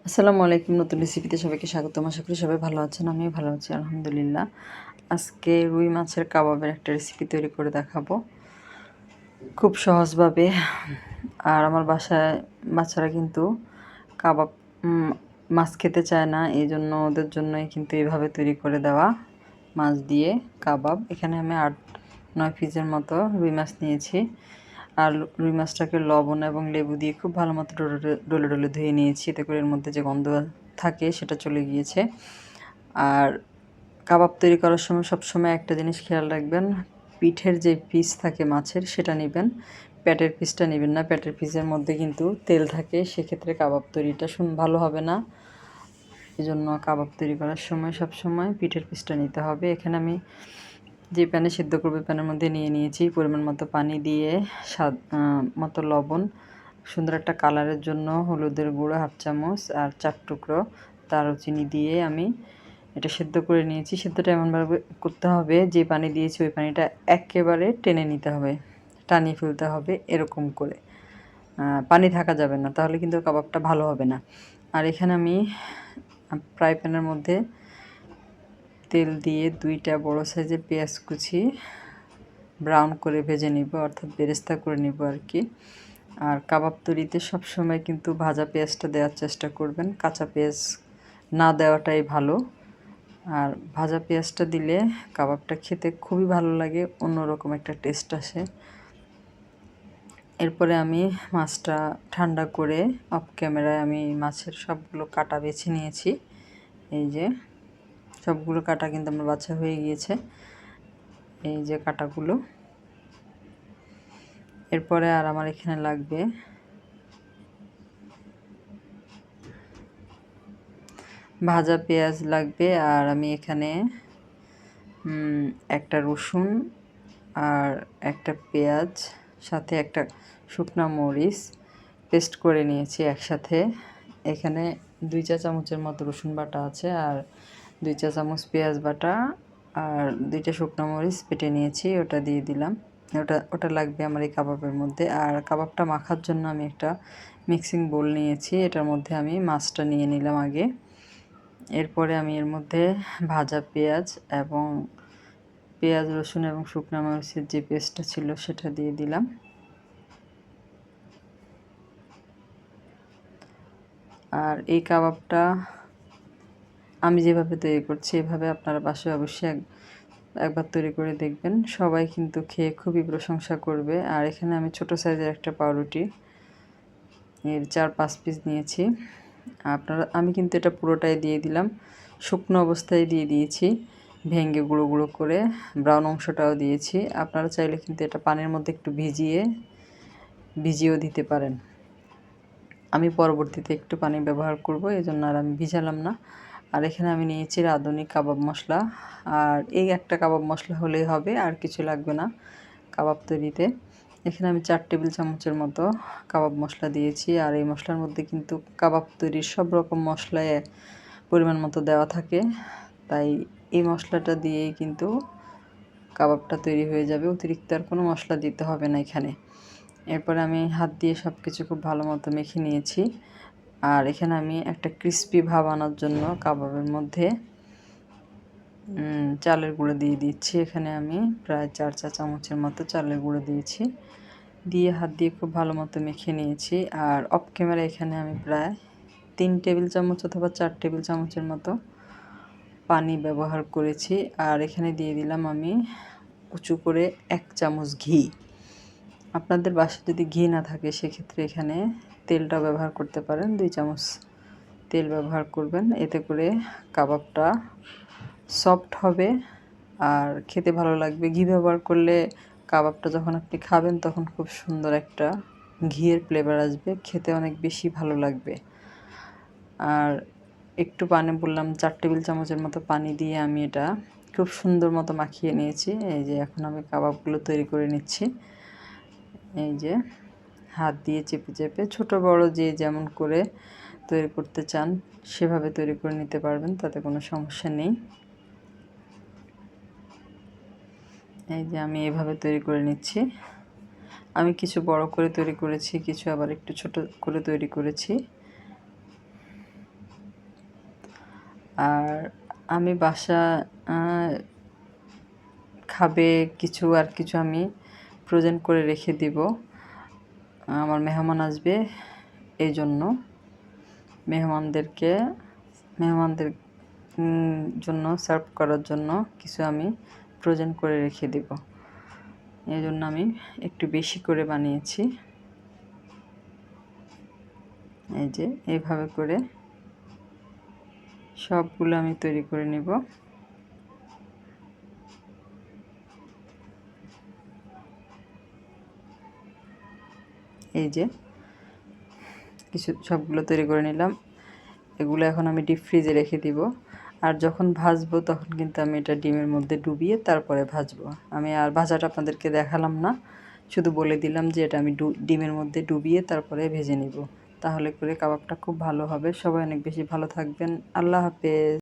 আসসালামু আলাইকুম। নতুন রেসিপিতে সবাইকে স্বাগতম। আশা করি সবাই ভালো আছেন। আমিও ভালো আছি আলহামদুলিল্লাহ। আজকে রুই মাছের কাবাবের একটা রেসিপি তৈরি করে দেখাবো খুব সহজভাবে। আর আমার বাসায় বাচ্চারা কিন্তু কাবাব মাছ খেতে চায় না, এই জন্য ওদের জন্যই কিন্তু এভাবে তৈরি করে দেওয়া মাছ দিয়ে কাবাব। এখানে আমি 8-9 পিসের মতো রুই মাছ নিয়েছি। আর রুই মাছটাকে লবণ এবং লেবু দিয়ে খুব ভালো মতো ডলে ডলে ধুয়ে নিয়েছি, এতে করে এর মধ্যে যে গন্ধ থাকে সেটা চলে গিয়েছে। আর কাবাব তৈরি করার সময় সবসময় একটা জিনিস খেয়াল রাখবেন, পিঠের যে পিস থাকে মাছের সেটা নেবেন, পেটের পিসটা নেবেন না। পেটের পিসের মধ্যে কিন্তু তেল থাকে, সেক্ষেত্রে কাবাব তৈরিটা ভালো হবে না। এই জন্য কাবাব তৈরি করার সময় সবসময় পিঠের পিসটা নিতে হবে। এখানে আমি যে প্যানে সিদ্ধ করবো প্যানের মধ্যে নিয়ে নিয়েছি পরিমাণ মতো পানি দিয়ে স্বাদ মতো লবণ, সুন্দর একটা কালারের জন্য হলুদের গুঁড়ো 1/2 চামচ আর 4 টুকরো দারুচিনি দিয়ে আমি এটা সিদ্ধ করে নিয়েছি। সিদ্ধটা এমনভাবে করতে হবে যে পানি দিয়েছি ওই পানিটা একেবারে টেনে নিতে হবে, টানিয়ে ফেলতে হবে এরকম করে। পানি থাকা যাবে না, তাহলে কিন্তু কাবাবটা ভালো হবে না। আর এখানে আমি ফ্রাই প্যানের মধ্যে তেল দিয়ে 2টা বড় সাইজের পেঁয়াজ কুচি ব্রাউন করে ভেজে নিব, অর্থাৎ বেরেস্তা করে নিব আর কি। আর কাবাব তৈরিতে সবসময় কিন্তু ভাজা পেঁয়াজটা দেওয়ার চেষ্টা করবেন, কাঁচা পেঁয়াজ না দেওয়াটাই ভালো। আর ভাজা পেঁয়াজটা দিলে কাবাবটা খেতে খুবই ভালো লাগে, অন্যরকম একটা টেস্ট আসে। এরপরে আমি মাছটা ঠান্ডা করে অফ ক্যামেরায় আমি মাছের সবগুলো কাটা বেছে নিয়েছি। এই যে সবগুলো কাটা কিন্তু আমার বাছা হয়ে গিয়েছে, এই যে কাটাগুলো। এরপরে আর আমার এখানে লাগবে ভাজা পেঁয়াজ লাগবে, আর আমি এখানে একটা রসুন আর একটা পেঁয়াজ সাথে একটা শুকনা মরিচ পেস্ট করে নিয়েছি একসাথে। এখানে 2 চা চামচের মতো রসুন বাটা আছে, আর 2 চা চামচ পেঁয়াজ বাটা, আর 2টা শুকনো মরিচ বেটে নিয়েছি, ওটা দিয়ে দিলাম। ওটা লাগবে আমার এই কাবাবের মধ্যে। আর কাবাবটা মাখার জন্য আমি একটা মিক্সিং বোল নিয়েছি, এটার মধ্যে আমি মাছটা নিয়ে নিলাম আগে। এরপরে আমি এর মধ্যে ভাজা পেঁয়াজ এবং পেঁয়াজ রসুন এবং শুকনো মরিচের যে পেস্টটা ছিল সেটা দিয়ে দিলাম। আর এই কাবাবটা আমি যেভাবে তৈরি করছি এভাবে আপনারা বাসায় অবশ্যই একবার তৈরি করে দেখবেন, সবাই কিন্তু খেয়ে খুবই প্রশংসা করবে। আর এখানে আমি ছোট সাইজের একটা পাউরুটি এর 4-5 পিস নিয়েছি। আমি কিন্তু এটা পুরোটাই দিয়ে দিলাম, শুকনো অবস্থায় দিয়ে দিয়েছি, ভেঙে গুঁড়ো গুঁড়ো করে ব্রাউন অংশটাও দিয়েছি। আপনারা চাইলে কিন্তু এটা পানির মধ্যে একটু ভিজিয়েও দিতে পারেন। আমি পরবর্তীতে একটু পানি ব্যবহার করব, এই জন্য আর আমি ভিজালাম না। আর এখানে আমি নিয়েছি রাঁধুনি কাবাব মশলা, আর এই একটা কাবাব মশলা হলেই হবে, আর কিছু লাগবে না কাবাব তৈরিতে। এখানে আমি 4 টেবিল চামচের মতো কাবাব মশলা দিয়েছি। আর এই মশলার মধ্যে কিন্তু কাবাব তৈরির সব রকম মশলাই পরিমাণ মতো দেওয়া থাকে, তাই এই মশলাটা দিয়েই কিন্তু কাবাবটা তৈরি হয়ে যাবে, অতিরিক্ত আর কোনো মশলা দিতে হবে না এখানে। এরপরে আমি হাত দিয়ে সব কিছু খুব ভালো মতো মেখে নিয়েছি। আর এখানে আমি একটা ক্রিস্পি ভাব আনার জন্য কাবাবের মধ্যে চালের গুঁড়ো দিয়ে দিচ্ছি। এখানে আমি প্রায় 4 চা চামচের মতো চালের গুঁড়ো দিয়েছি, দিয়ে হাত দিয়ে খুব ভালো মতো মেখে নিয়েছি। আর অফ ক্যামেরা এখানে আমি প্রায় 3 টেবিল চামচ অথবা 4 টেবিল চামচের মতো পানি ব্যবহার করেছি। আর এখানে দিয়ে দিলাম আমি উঁচু করে 1 চামচ ঘি। আপনাদের বাসায় যদি ঘি না থাকে সেক্ষেত্রে এখানে তেলটা ব্যবহার করতে পারেন, 2 চামচ তেল ব্যবহার করবেন, এতে করে কাবাবটা সফট হবে আর খেতে ভালো লাগবে। ঘি ব্যবহার করলে কাবাবটা যখন আপনি খাবেন তখন খুব সুন্দর একটা ঘিয়ের ফ্লেভার আসবে, খেতে অনেক বেশি ভালো লাগবে। আর একটু পানি বললাম 4 টেবিল চামচের মতো পানি দিয়ে আমি এটা খুব সুন্দর মতো মাখিয়ে নিয়েছি। এই যে এখন আমি কাবাবগুলো তৈরি করে নিচ্ছি। এই যে হাত দিয়ে চেপে চেপে ছোট বড় যে যেমন করে তৈরি করতে চান সেভাবে তৈরি করে নিতে পারবেন, তাতে কোনো সমস্যা নেই। এই যে আমি এভাবে তৈরি করে নিচ্ছি। আমি কিছু বড় করে তৈরি করেছি, কিছু আবার একটু ছোট করে তৈরি করেছি। আর আমি বাসা খাবে কিছু আর কিছু আমি ফ্রোজেন করে রেখে দিব। আমার মেহমান আসবে এই জন্য মেহমানদের জন্য সার্ভ করার জন্য কিছু আমি ফ্রোজেন করে রেখে দিব। এই জন্য আমি একটু বেশি করে বানিয়েছি। এই যে এইভাবে করে সবগুলো আমি তৈরি করে নিব। এই যে সবগুলো তৈরি করে নিলাম। এগুলো এখন আমি ডিপ ফ্রিজে রেখে দিব। আর যখন ভাজবো তখন কিন্তু আমি এটা ডিমের মধ্যে ডুবিয়ে তারপরে ভাজবো। আমি আর ভাজাটা আপনাদেরকে দেখালাম না, শুধু বলে দিলাম যে এটা আমি ডিমের মধ্যে ডুবিয়ে তারপরে ভেজে নিব। তাহলে করে কাবাবটা খুব ভালো হবে। সবাই অনেক বেশি ভালো থাকবেন। আল্লাহ হাফেজ।